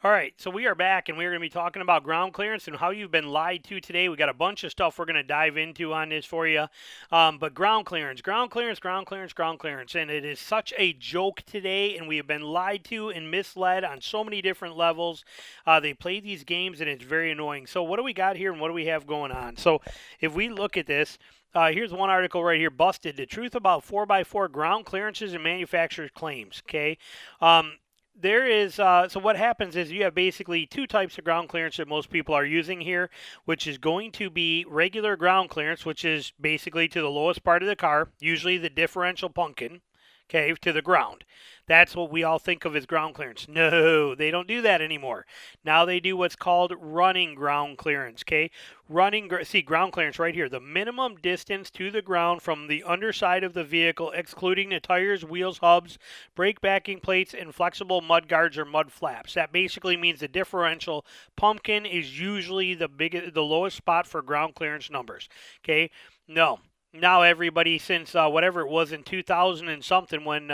All right, so we are back and we're going to be talking about ground clearance and how you've been lied to today. We got a bunch of stuff we're going to dive into on this for you. But ground clearance, ground clearance, ground clearance, ground clearance. And it is such a joke today, and we have been lied to and misled on so many different levels. They play these games and it's very annoying. So, what do we got here and what do we have going on? So, if we look at this, here's one article right here, Busted, the truth about 4x4 ground clearances and manufacturers' claims. Okay. There is, so what happens is you have basically two types of ground clearance that most people are using here, which is going to be regular ground clearance, which is basically to the lowest part of the car, usually the differential pumpkin, okay, to the ground. That's what we all think of as ground clearance. No, they don't do that anymore. Now they do what's called running ground clearance, okay? See, ground clearance right here. The minimum distance to the ground from the underside of the vehicle, excluding the tires, wheels, hubs, brake backing plates, and flexible mud guards or mud flaps. That basically means the differential pumpkin is usually the lowest spot for ground clearance numbers, okay? No. Now everybody, since whatever it was in 2000 and something, when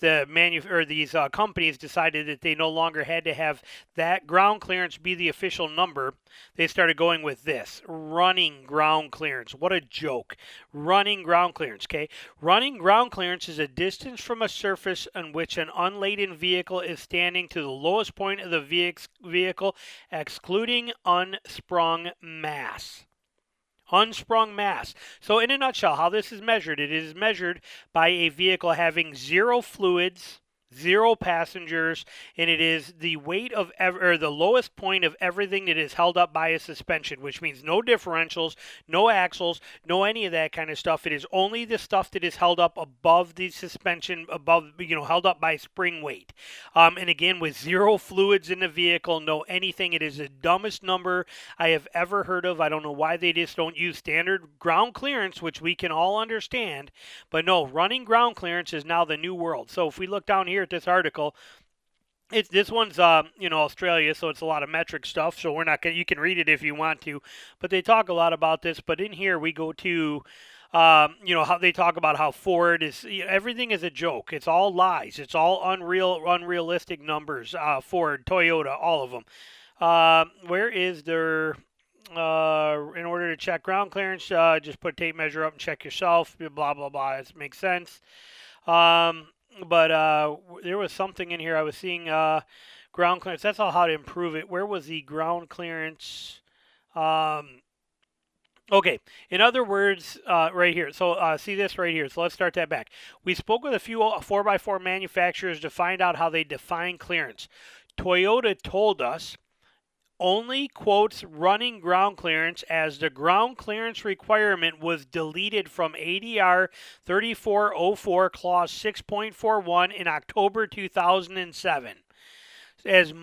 these companies decided that they no longer had to have that ground clearance be the official number, they started going with this running ground clearance. What a joke! Running ground clearance. Okay, running ground clearance is a distance from a surface on which an unladen vehicle is standing to the lowest point of the vehicle, excluding unsprung mass. Unsprung mass. So in a nutshell, how this is measured, it is measured by a vehicle having zero fluids, zero passengers, and it is the weight of the lowest point of everything that is held up by a suspension, which means no differentials, no axles, no any of that kind of stuff. It is only the stuff that is held up above the suspension, held up by spring weight. And again, with zero fluids in the vehicle, no anything. It is the dumbest number I have ever heard of. I don't know why they just don't use standard ground clearance, which we can all understand. But no, running ground clearance is now the new world. So if we look down here at this article, this one's Australia, so it's a lot of metric stuff. So we're not gonna. You can read it if you want to, but they talk a lot about this. But in here we go to. How they talk about how Ford is, everything is a joke. It's all lies. It's all unrealistic numbers. Ford, Toyota, all of them. Where is their, in order to check ground clearance, just put tape measure up and check yourself, blah, blah, blah. It makes sense. But there was something in here I was seeing, ground clearance. That's all how to improve it. Where was the ground clearance? Okay, in other words, right here. So see this right here. So let's start that back. We spoke with a few 4x4 manufacturers to find out how they define clearance. Toyota told us only quotes running ground clearance as the ground clearance requirement was deleted from ADR 3404 clause 6.41 in October 2007. As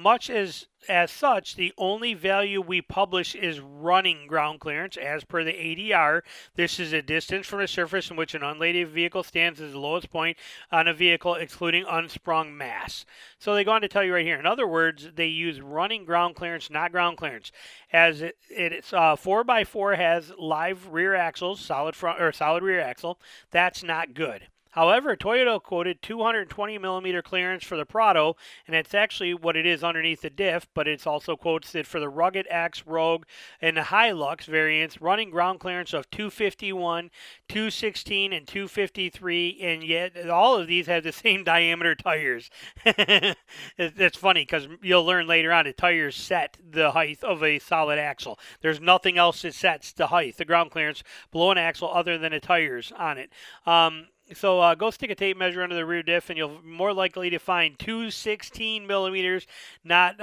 such, the only value we publish is running ground clearance as per the ADR. This is a distance from the surface in which an unladen vehicle stands as the lowest point on a vehicle, excluding unsprung mass. So they go on to tell you right here. In other words, they use running ground clearance, not ground clearance. As it's 4x4 has live rear axles, solid front or solid rear axle. That's not good. However, Toyota quoted 220 millimeter clearance for the Prado, and it's actually what it is underneath the diff, but it's also quotes it for the Rugged X Rogue and the Hilux variants, running ground clearance of 251, 216, and 253, and yet all of these have the same diameter tires. It's funny because you'll learn later on that tires set the height of a solid axle. There's nothing else that sets the height, the ground clearance, below an axle other than the tires on it. So go stick a tape measure under the rear diff, and you'll more likely to find 216 millimeters, not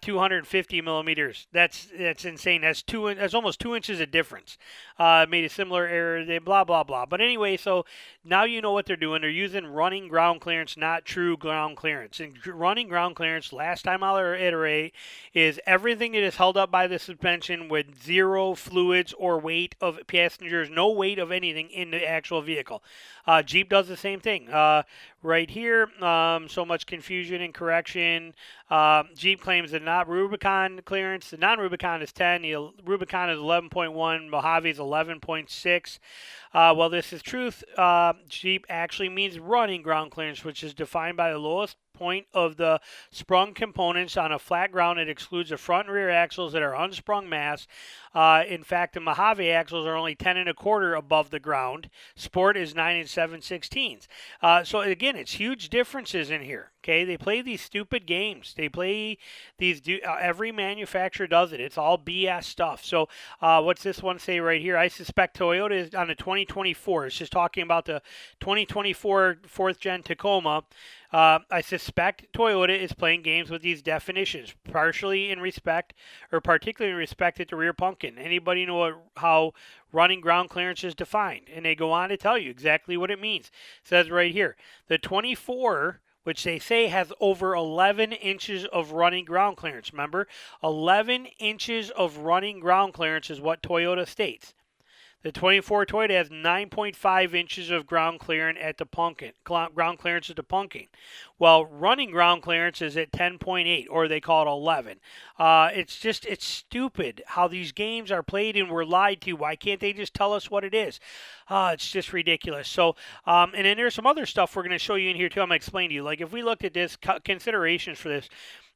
250 millimeters. That's insane. That's almost 2 inches of difference. Made a similar error. They blah blah blah. But anyway, so now you know what they're doing. They're using running ground clearance, not true ground clearance. And running ground clearance, last time I'll iterate, is everything that is held up by the suspension with zero fluids or weight of passengers, no weight of anything in the actual vehicle. Jeep does the same thing. Right here, so much confusion and correction. Jeep claims the not Rubicon clearance. The non-Rubicon is 10. The Rubicon is 11.1. Mojave is 11.6. Well, this is truth. Jeep actually means running ground clearance, which is defined by the lowest point of the sprung components on a flat ground. It excludes the front and rear axles that are unsprung mass. In fact, the Mojave axles are only 10 1/4 above the ground. Sport is 9 7/16. So again, it's huge differences in here. Okay, they play these stupid games. They play these. Every manufacturer does it. It's all BS stuff. So what's this one say right here? I suspect Toyota is on a 2024. It's just talking about the 2024 4th gen Tacoma. I suspect Toyota is playing games with these definitions, partially in respect, or particularly in respect to the rear pumpkin. Anybody know how running ground clearance is defined? And they go on to tell you exactly what it means. It says right here, the 24, which they say has over 11 inches of running ground clearance. Remember, 11 inches of running ground clearance is what Toyota states. The 24 Toyota has 9.5 inches of ground clearance at the pumpkin. Ground clearance at the pumpkin. Well, running ground clearance is at 10.8, or they call it 11. It's stupid how these games are played and we're lied to. Why can't they just tell us what it is? It's just ridiculous. So, and then there's some other stuff we're going to show you in here too. I'm going to explain to you. Like if we looked at this, considerations for this,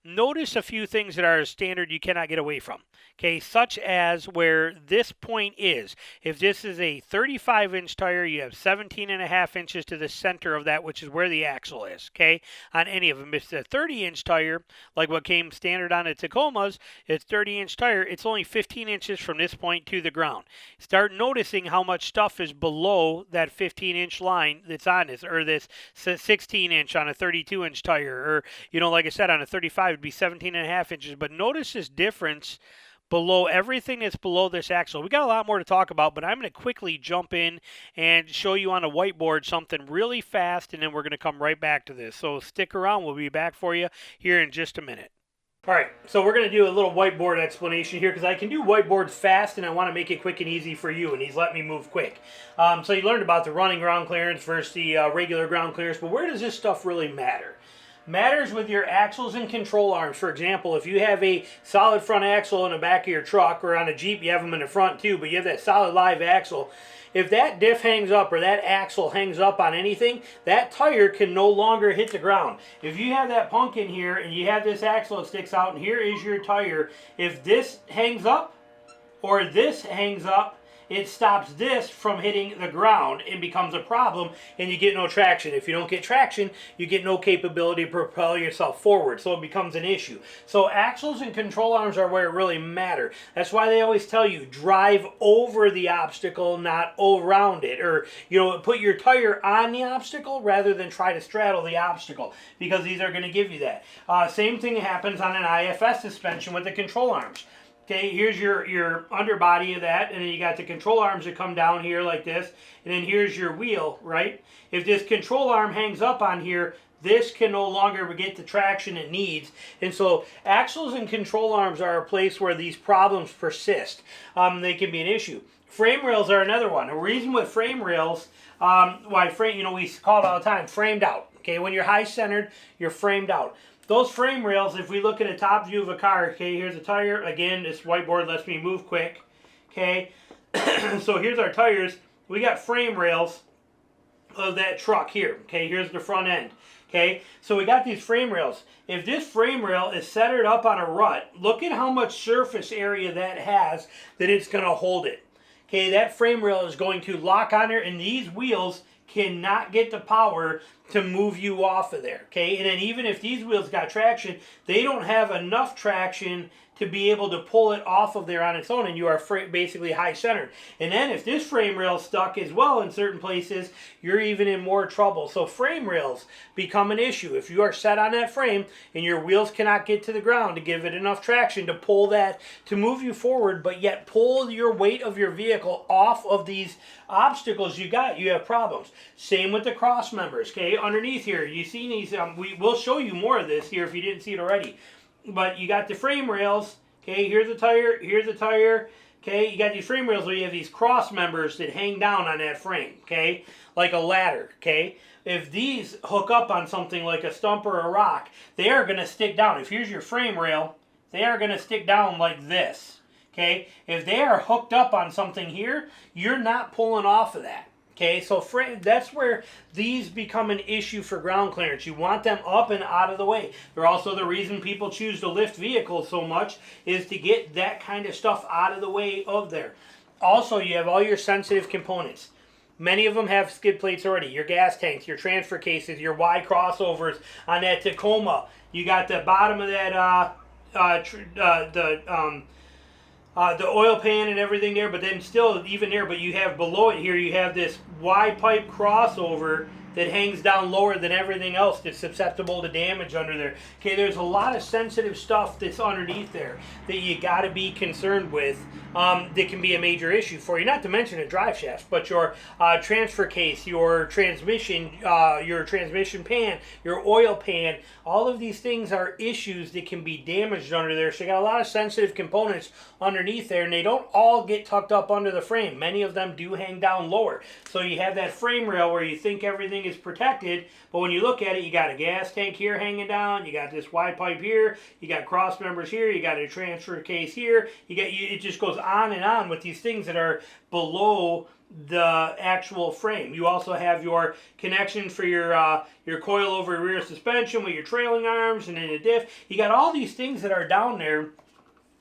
notice a few things that are standard you cannot get away from, okay, such as where this point is. If this is a 35-inch tire, you have 17.5 inches to the center of that, which is where the axle is, okay, on any of them. If it's a 30-inch tire, like what came standard on the Tacomas, it's 30-inch tire, it's only 15 inches from this point to the ground. Start noticing how much stuff is below that 15-inch line that's on this, or this 16-inch on a 32-inch tire, or, you know, like I said, on a 35, would be 17.5 inches. But notice this difference below everything that's below this axle. We got a lot more to talk about, but I'm going to quickly jump in and show you on a whiteboard something really fast, and then we're going to come right back to this. So stick around. We'll be back for you here in just a minute. All right, so we're going to do a little whiteboard explanation here because I can do whiteboards fast and I want to make it quick and easy for you, and he's let me move quick. So you learned about the running ground clearance versus the regular ground clearance, but where does this stuff really matter? Matters with your axles and control arms. For example, if you have a solid front axle in the back of your truck, or on a Jeep you have them in the front too, but you have that solid live axle, if that diff hangs up or that axle hangs up on anything, that tire can no longer hit the ground. If you have that pumpkin here and you have this axle that sticks out and here is your tire, if this hangs up or this hangs up, it stops this from hitting the ground and becomes a problem, and you get no traction. If you don't get traction, you get no capability to propel yourself forward, so it becomes an issue. So axles and control arms are where it really matter. That's why they always tell you drive over the obstacle, not around it, or, you know, put your tire on the obstacle rather than try to straddle the obstacle, because these are going to give you that. Same thing happens on an IFS suspension with the control arms. Okay, here's your underbody of that, and then you got the control arms that come down here like this, and then here's your wheel, right? If this control arm hangs up on here, this can no longer get the traction it needs. And so axles and control arms are a place where these problems persist. They can be an issue. Frame rails are another one. A reason with frame rails, you know, we call it all the time, framed out. Okay, when you're high-centered, you're framed out. Those frame rails, if we look at a top view of a car, okay, here's a tire. Again, this whiteboard lets me move quick, okay? So here's our tires. We got frame rails of that truck here, okay? Here's the front end, okay? So we got these frame rails. If this frame rail is centered up on a rut, look at how much surface area that has that it's going to hold it. Okay, that frame rail is going to lock on there, and these wheels cannot get the power to move you off of there, okay? And then even if these wheels got traction, they don't have enough traction to be able to pull it off of there on its own, and you are basically high-centered. And then if this frame rail is stuck as well in certain places, you're even in more trouble. So frame rails become an issue. If you are set on that frame and your wheels cannot get to the ground to give it enough traction to pull that, to move you forward, but yet pull your weight of your vehicle off of these obstacles you have problems. Same with the cross members, okay? Underneath here, you see these, we will show you more of this here if you didn't see it already. But you got the frame rails, okay, here's a tire, okay, you got these frame rails where you have these cross members that hang down on that frame, okay, like a ladder, okay. If these hook up on something like a stump or a rock, they are going to stick down. If here's your frame rail, they are going to stick down like this, okay. If they are hooked up on something here, you're not pulling off of that. Okay, so that's where these become an issue for ground clearance. You want them up and out of the way. They're also the reason people choose to lift vehicles so much, is to get that kind of stuff out of the way of there. Also, you have all your sensitive components. Many of them have skid plates already. Your gas tanks, your transfer cases, your Y crossovers on that Tacoma. You got the bottom of that the oil pan and everything there, but then still even there, but you have below it here, you have this Y pipe crossover that hangs down lower than everything else that's susceptible to damage under there. Okay, there's a lot of sensitive stuff that's underneath there that you got to be concerned with, that can be a major issue for you. Not to mention a drive shaft, but your transfer case, your transmission pan, your oil pan. All of these things are issues that can be damaged under there. So you got a lot of sensitive components underneath there, and they don't all get tucked up under the frame. Many of them do hang down lower. So you have that frame rail where you think everything is protected, but when you look at it, you got a gas tank here hanging down, you got this Y pipe here, you got cross members here, you got a transfer case here, it just goes on and on with these things that are below the actual frame. You also have your connection for your coil over rear suspension with your trailing arms and then a diff. You got all these things that are down there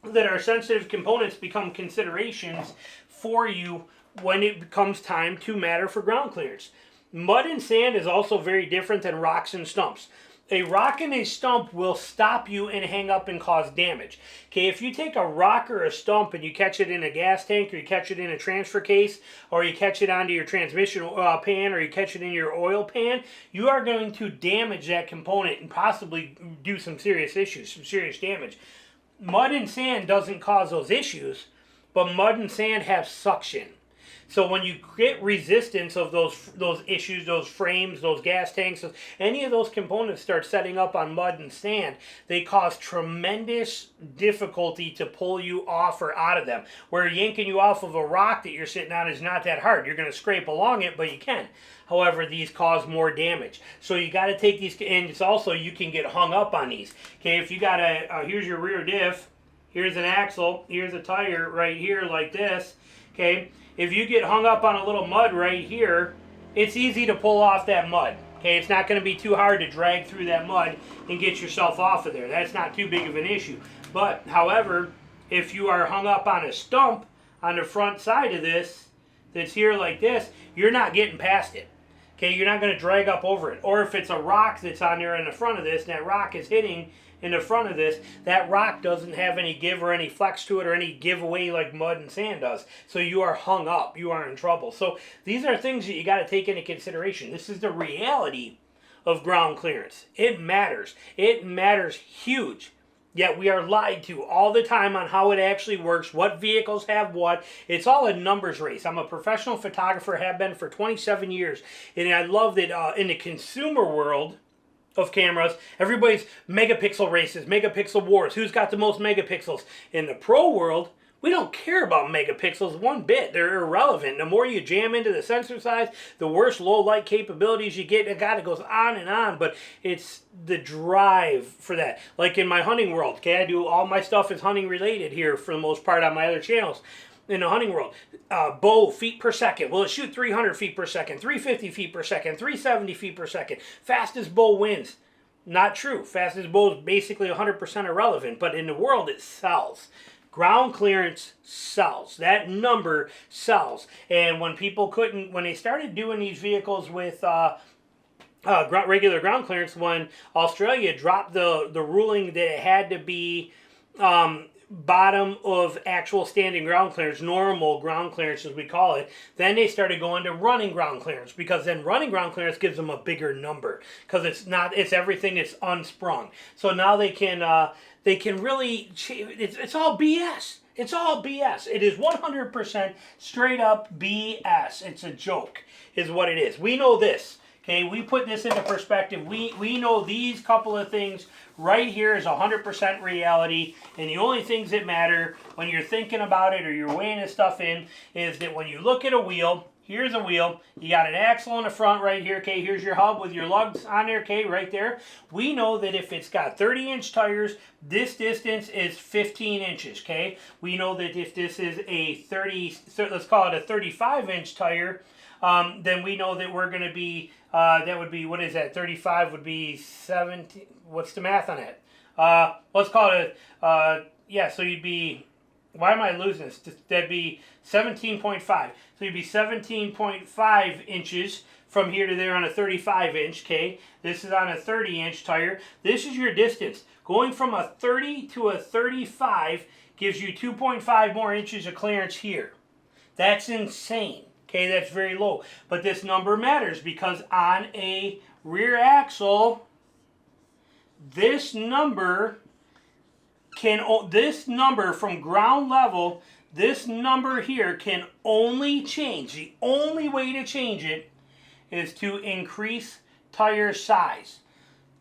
that are sensitive components, become considerations for you when it comes time to matter for ground clearance. Mud and sand is also very different than rocks and stumps. A rock and a stump will stop you and hang up and cause damage. Okay, if you take a rock or a stump and you catch it in a gas tank, or you catch it in a transfer case, or you catch it onto your transmission pan, or you catch it in your oil pan, you are going to damage that component and possibly do some serious issues, some serious damage. Mud and sand doesn't cause those issues, but mud and sand have suction. So when you get resistance of those issues, those frames, those gas tanks, any of those components start setting up on mud and sand, they cause tremendous difficulty to pull you off or out of them. Where yanking you off of a rock that you're sitting on is not that hard. You're going to scrape along it, but you can. However, these cause more damage. So you got to take these, and it's also, you can get hung up on these. Okay, if you got here's your rear diff, here's an axle, here's a tire right here like this, okay? If you get hung up on a little mud right here, it's easy to pull off that mud. Okay, it's not going to be too hard to drag through that mud and get yourself off of there. That's not too big of an issue. But, however, if you are hung up on a stump on the front side of this, that's here like this, you're not getting past it. Okay, you're not going to drag up over it. Or if it's a rock that's on there in the front of this, and that rock is hitting in the front of this, that rock doesn't have any give or any flex to it or any giveaway like mud and sand does. So you are hung up. You are in trouble. So these are things that you got to take into consideration. This is the reality of ground clearance. It matters. It matters huge. Yet we are lied to all the time on how it actually works, what vehicles have what. It's all a numbers race. I'm a professional photographer, have been for 27 years. And I love that in the consumer world of cameras, everybody's megapixel races, megapixel wars. Who's got the most megapixels? In the pro world, we don't care about megapixels one bit. They're irrelevant. The more you jam into the sensor size, the worse low light capabilities you get. And God, it goes on and on, but it's the drive for that. Like in my hunting world, okay, I do all my stuff is hunting related here for the most part on my other channels. In the hunting world, bow feet per second. Will it shoot 300 feet per second, 350 feet per second, 370 feet per second? Fastest bow wins. Not true. Fastest bow is basically 100% irrelevant, but in the world it sells. Ground clearance sells. That number sells. And when people couldn't, when they started doing these vehicles with regular ground clearance, when Australia dropped the ruling that it had to be bottom of actual standing ground clearance, normal ground clearance as we call it, then they started going to running ground clearance, because then running ground clearance gives them a bigger number, because it's everything that's unsprung. So now they can really, it's all BS. It's all BS. It is 100% straight up BS. It's a joke is what it is. We know this. Okay, we put this into perspective. We know these couple of things right here is 100% reality, and the only things that matter when you're thinking about it or you're weighing this stuff in is that when you look at a wheel, here's a wheel, you got an axle in the front right here, okay, here's your hub with your lugs on there, okay, right there. We know that if it's got 30-inch tires, this distance is 15 inches, okay? We know that if this is a let's call it a 35-inch tire, then we know that we're going to be, that would be, what is that, 35 would be 17, what's the math on it? Let's call it, yeah, so you'd be, why am I losing this? That'd be 17.5. So you'd be 17.5 inches from here to there on a 35 inch, okay? This is on a 30 inch tire. This is your distance. Going from a 30 to a 35 gives you 2.5 more inches of clearance here. That's insane, okay? That's very low. But this number matters because on a rear axle, this number from ground level, this number here can only change. The only way to change it is to increase tire size.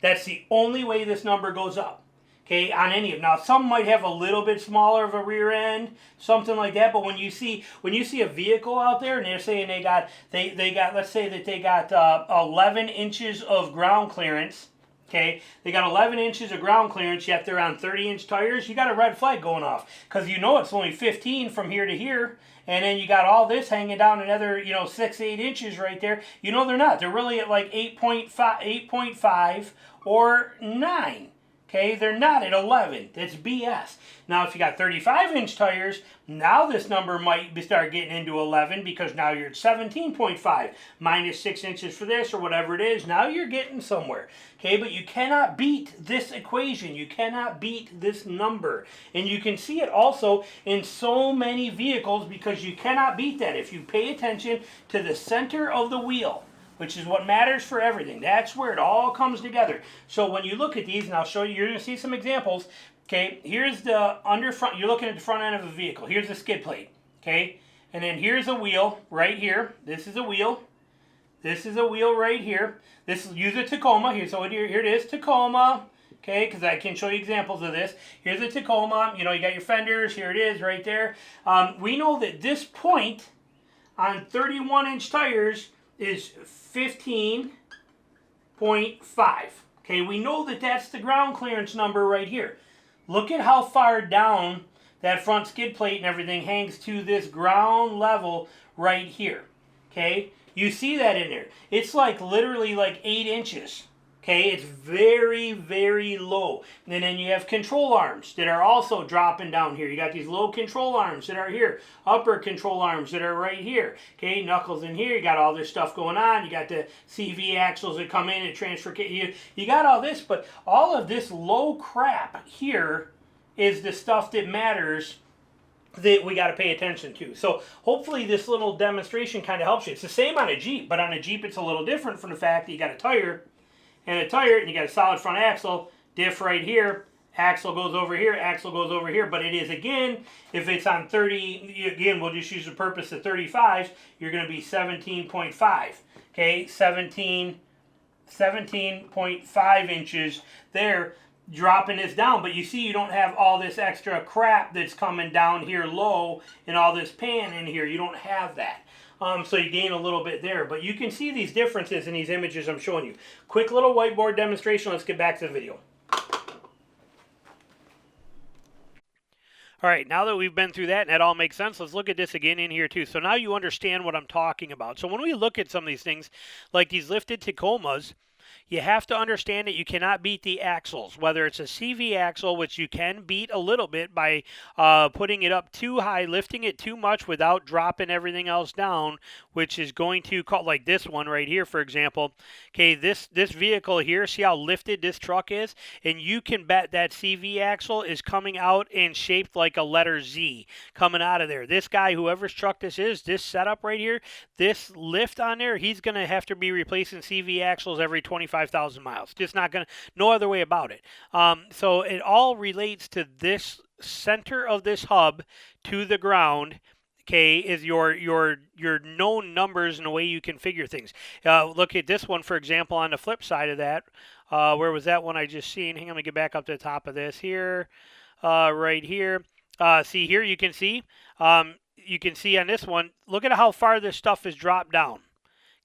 That's the only way this number goes up. Okay, on any of them. Now, some might have a little bit smaller of a rear end, something like that. But when you see a vehicle out there and they're saying they got, let's say that they got 11 inches of ground clearance. Okay, they got 11 inches of ground clearance, yet they're on 30-inch tires. You got a red flag going off because you know it's only 15 from here to here, and then you got all this hanging down another 6-8 inches right there. You know they're not. They're really at like 8.5 or 9. Okay, they're not at 11. That's BS. Now, if you got 35-inch tires, now this number might start getting into 11 because now you're at 17.5 minus 6 inches for this or whatever it is. Now you're getting somewhere. Okay, but you cannot beat this equation. You cannot beat this number. And you can see it also in so many vehicles because you cannot beat that if you pay attention to the center of the wheel, which is what matters for everything. That's where it all comes together. So when you look at these, and I'll show you, you're going to see some examples. Okay, here's the front. You're looking at the front end of a vehicle. Here's the skid plate. Okay, and then here's a wheel right here. This is a wheel. This is a wheel right here. Use a Tacoma here. So here it is, Tacoma. Okay, because I can show you examples of this. Here's a Tacoma. You got your fenders. Here it is right there. We know that this point on 31-inch tires is 15.5. Okay, we know that that's the ground clearance number right here. Look at how far down that front skid plate and everything hangs to this ground level right here. Okay, you see that in there. It's like literally like 8 inches. Okay, it's very, very low. And then you have control arms that are also dropping down here. You got these low control arms that are here. Upper control arms that are right here. Okay, knuckles in here. You got all this stuff going on. You got the CV axles that come in and transfer. You got all this, but all of this low crap here is the stuff that matters that we got to pay attention to. So hopefully this little demonstration kind of helps you. It's the same on a Jeep, but on a Jeep it's a little different from the fact that you got a tire and you got a solid front axle, diff right here, axle goes over here, axle goes over here, but it is, again, if it's on 30, again, we'll just use the purpose of 35s, you're going to be 17.5, okay, 17.5 inches there, dropping this down, but you see you don't have all this extra crap that's coming down here low and all this pan in here. You don't have that. So you gain a little bit there, but you can see these differences in these images I'm showing you. Quick little whiteboard demonstration. Let's get back to the video. All right, now that we've been through that and that all makes sense, let's look at this again in here too. So now you understand what I'm talking about. So when we look at some of these things, like these lifted Tacomas, you have to understand that you cannot beat the axles, whether it's a CV axle, which you can beat a little bit by putting it up too high, lifting it too much without dropping everything else down, which is going to cause, like this one right here, for example. Okay, this vehicle here, see how lifted this truck is? And you can bet that CV axle is coming out and shaped like a letter Z coming out of there. This guy, whoever's truck this is, this setup right here, this lift on there, he's going to have to be replacing CV axles every 25,000 miles. Just not going to, no other way about it. So it all relates to this center of this hub to the ground. Okay, is your known numbers and the way you configure things. Look at this one, for example, on the flip side of that. Where was that one I just seen? Hang on, let me get back up to the top of this here. Right here. See here, you can see on this one, look at how far this stuff is dropped down.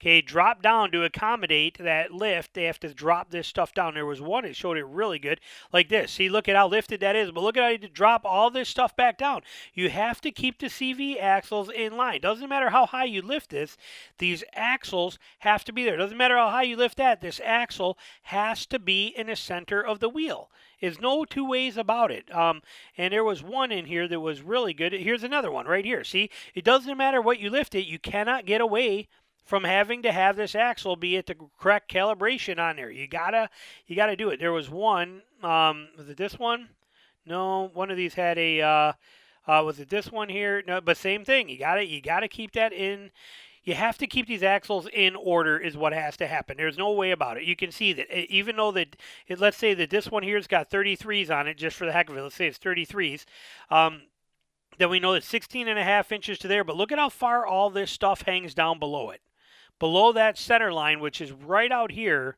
Okay, drop down to accommodate that lift. They have to drop this stuff down. There was one that showed it really good, like this. See, look at how lifted that is, but look at how you drop all this stuff back down. You have to keep the CV axles in line. Doesn't matter how high you lift this, these axles have to be there. Doesn't matter how high you lift that, this axle has to be in the center of the wheel. There's no two ways about it. And there was one in here that was really good. Here's another one right here. See, it doesn't matter what you lift it. You cannot get away from having to have this axle be at the correct calibration on there. You gotta do it. There was one. Was it this one? No, one of these had a. Was it this one here? No, but same thing. You gotta keep that in. You have to keep these axles in order is what has to happen. There's no way about it. You can see that even though let's say that this one here's got 33s on it, just for the heck of it, let's say it's 33s, then we know it's 16.5 inches to there, but look at how far all this stuff hangs down below it. Below that center line, which is right out here,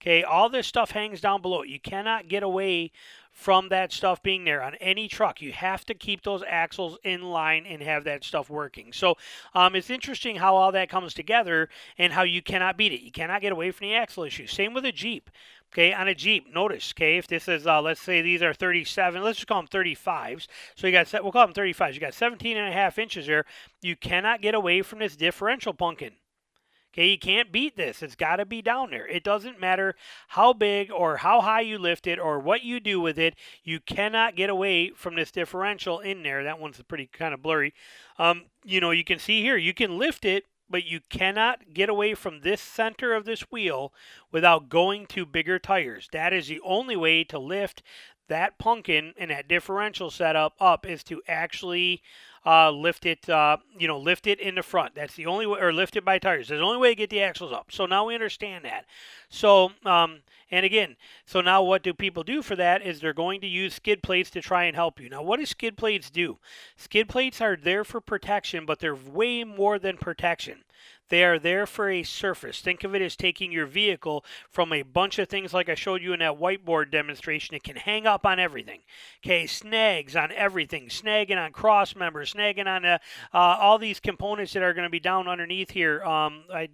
okay, all this stuff hangs down below it. You cannot get away from that stuff being there on any truck. You have to keep those axles in line and have that stuff working. So it's interesting how all that comes together and how you cannot beat it. You cannot get away from the axle issue. Same with a Jeep. Okay, on a Jeep, notice, okay, if this is, let's say these are 37, let's just call them 35s. So we'll call them 35s. You got 17.5 inches there. You cannot get away from this differential pumpkin. Okay, you can't beat this. It's got to be down there. It doesn't matter how big or how high you lift it or what you do with it. You cannot get away from this differential in there. That one's pretty kind of blurry. You can see here, you can lift it, but you cannot get away from this center of this wheel without going to bigger tires. That is the only way to lift that pumpkin and that differential setup up is to actually lift it in the front. That's the only way, or lift it by tires. There's the only way to get the axles up. So now we understand that. So, and again, so now what do people do for that is they're going to use skid plates to try and help you. Now, what do skid plates do? Skid plates are there for protection, but they're way more than protection. They are there for a surface. Think of it as taking your vehicle from a bunch of things like I showed you in that whiteboard demonstration. It can hang up on everything. Okay, snags on everything. Snagging on cross members. Snagging on all these components that are going to be down underneath here.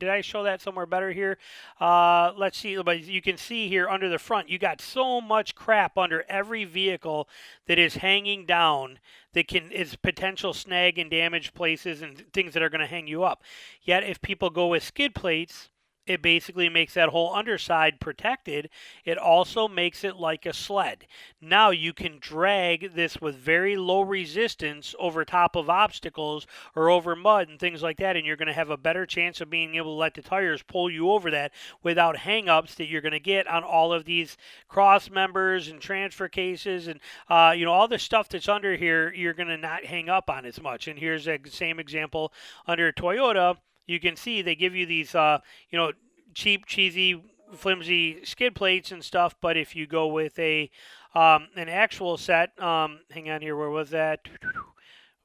Did I show that somewhere better here? Let's see. But you can see here under the front, you got so much crap under every vehicle that is hanging down that is potential snag and damage places and things that are going to hang you up. Yet if people go with skid plates, it basically makes that whole underside protected. It also makes it like a sled. Now you can drag this with very low resistance over top of obstacles or over mud and things like that, and you're going to have a better chance of being able to let the tires pull you over that without hang-ups that you're going to get on all of these cross members and transfer cases and all the stuff that's under here. You're going to not hang up on as much. And here's the same example under Toyota. You can see they give you these, cheap, cheesy, flimsy skid plates and stuff. But if you go with an actual set, hang on here, where was that?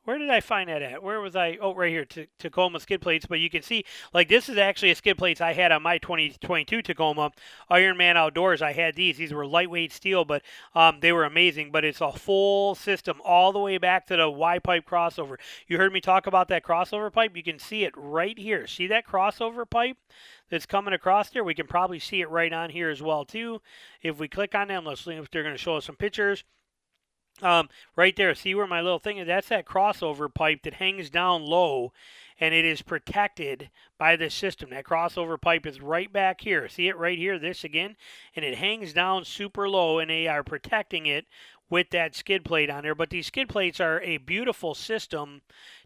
Where did I find that at? Where was I? Oh, right here, Tacoma skid plates. But you can see, like, this is actually a skid plates I had on my 2022 Tacoma Ironman Outdoors. I had these. These were lightweight steel, but they were amazing. But it's a full system all the way back to the Y-pipe crossover. You heard me talk about that crossover pipe. You can see it right here. See that crossover pipe that's coming across there? We can probably see it right on here as well, too. If we click on them, let's see if they're going to show us some pictures. Right there, see where my little thing is? That's that crossover pipe that hangs down low, and it is protected by this system. That crossover pipe is right back here. See it right here, this again? And it hangs down super low, and they are protecting it with that skid plate on there. But these skid plates are a beautiful system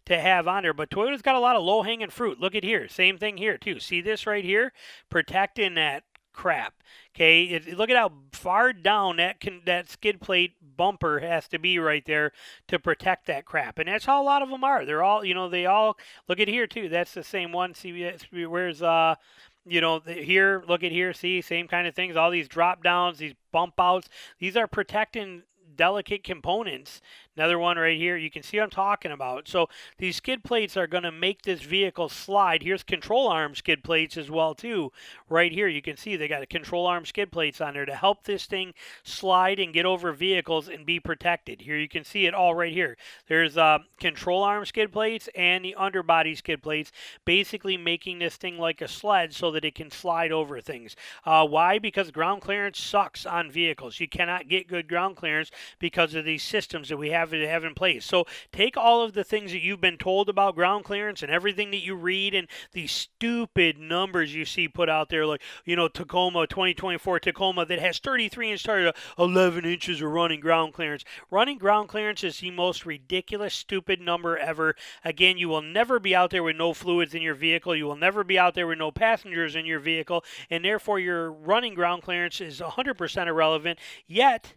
to have on there. But Toyota's got a lot of low-hanging fruit. Look at here. Same thing here, too. See this right here? Protecting that crap. Okay, look at how far down that skid plate bumper has to be right there to protect that crap. And that's how a lot of them are. They're all, they all, look at here too. That's the same one. See, where's, here, look at here. See, same kind of things. All these drop downs, these bump outs. These are protecting delicate components. Another one right here. You can see what I'm talking about. So these skid plates are going to make this vehicle slide. Here's control arm skid plates as well too. Right here you can see they got a control arm skid plates on there to help this thing slide and get over vehicles and be protected. Here you can see it all right here. There's control arm skid plates and the underbody skid plates, basically making this thing like a sled so that it can slide over things. Why? Because ground clearance sucks on vehicles. You cannot get good ground clearance because of these systems that we have in place. So take all of the things that you've been told about ground clearance and everything that you read and these stupid numbers you see put out there, like, you know, Tacoma, 2024 Tacoma that has 33-inch tires, 11 inches of running ground clearance. Running ground clearance is the most ridiculous, stupid number ever. Again, you will never be out there with no fluids in your vehicle. You will never be out there with no passengers in your vehicle, and therefore your running ground clearance is 100% irrelevant. Yet,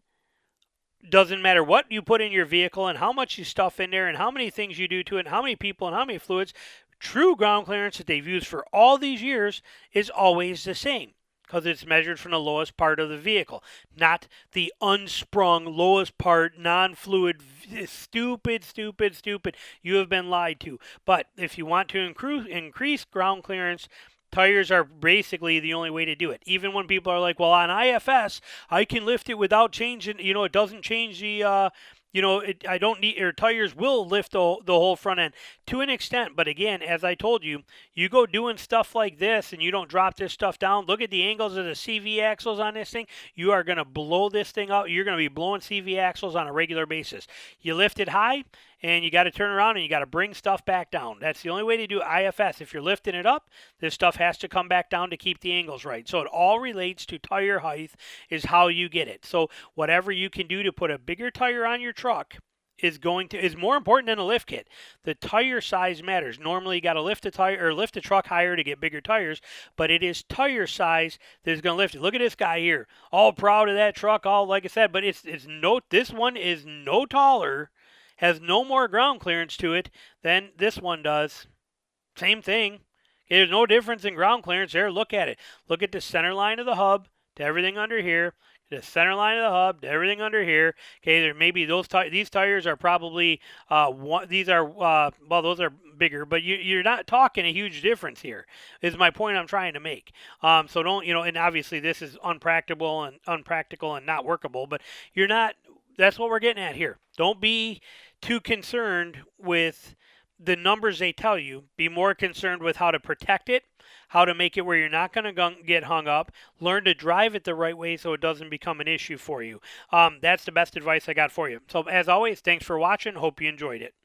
doesn't matter what you put in your vehicle and how much you stuff in there and how many things you do to it and how many people and how many fluids, true ground clearance that they've used for all these years is always the same, because it's measured from the lowest part of the vehicle, not the unsprung lowest part, non-fluid. Stupid, stupid, stupid. You have been lied to. But if you want to increase ground clearance, tires are basically the only way to do it. Even when people are like, well, on IFS, I can lift it without changing, you know, it doesn't change the, I don't need, or tires will lift the whole front end to an extent. But again, as I told you, you go doing stuff like this and you don't drop this stuff down. Look at the angles of the CV axles on this thing. You are going to blow this thing out. You're going to be blowing CV axles on a regular basis. You lift it high and you got to turn around and you got to bring stuff back down. That's the only way to do IFS. If you're lifting it up, this stuff has to come back down to keep the angles right. So it all relates to tire height is how you get it. So whatever you can do to put a bigger tire on your truck is more important than a lift kit. The tire size matters. Normally you got to lift a tire or lift a truck higher to get bigger tires, but it is tire size that is going to lift it. Look at this guy here, all proud of that truck, all like I said, but this one is no taller, has no more ground clearance to it than this one does. Same thing. There's no difference in ground clearance there. Look at it. Look at the center line of the hub to everything under here. The center line of the hub to everything under here. Okay, there maybe these tires are probably those are bigger, but you're not talking a huge difference here. Is my point I'm trying to make. So don't, and obviously this is unpractical and not workable, but you're not. That's what we're getting at here. Don't be too concerned with the numbers they tell you. Be more concerned with how to protect it, how to make it where you're not going to get hung up. Learn to drive it the right way so it doesn't become an issue for you. That's the best advice I got for you. So as always, thanks for watching. Hope you enjoyed it.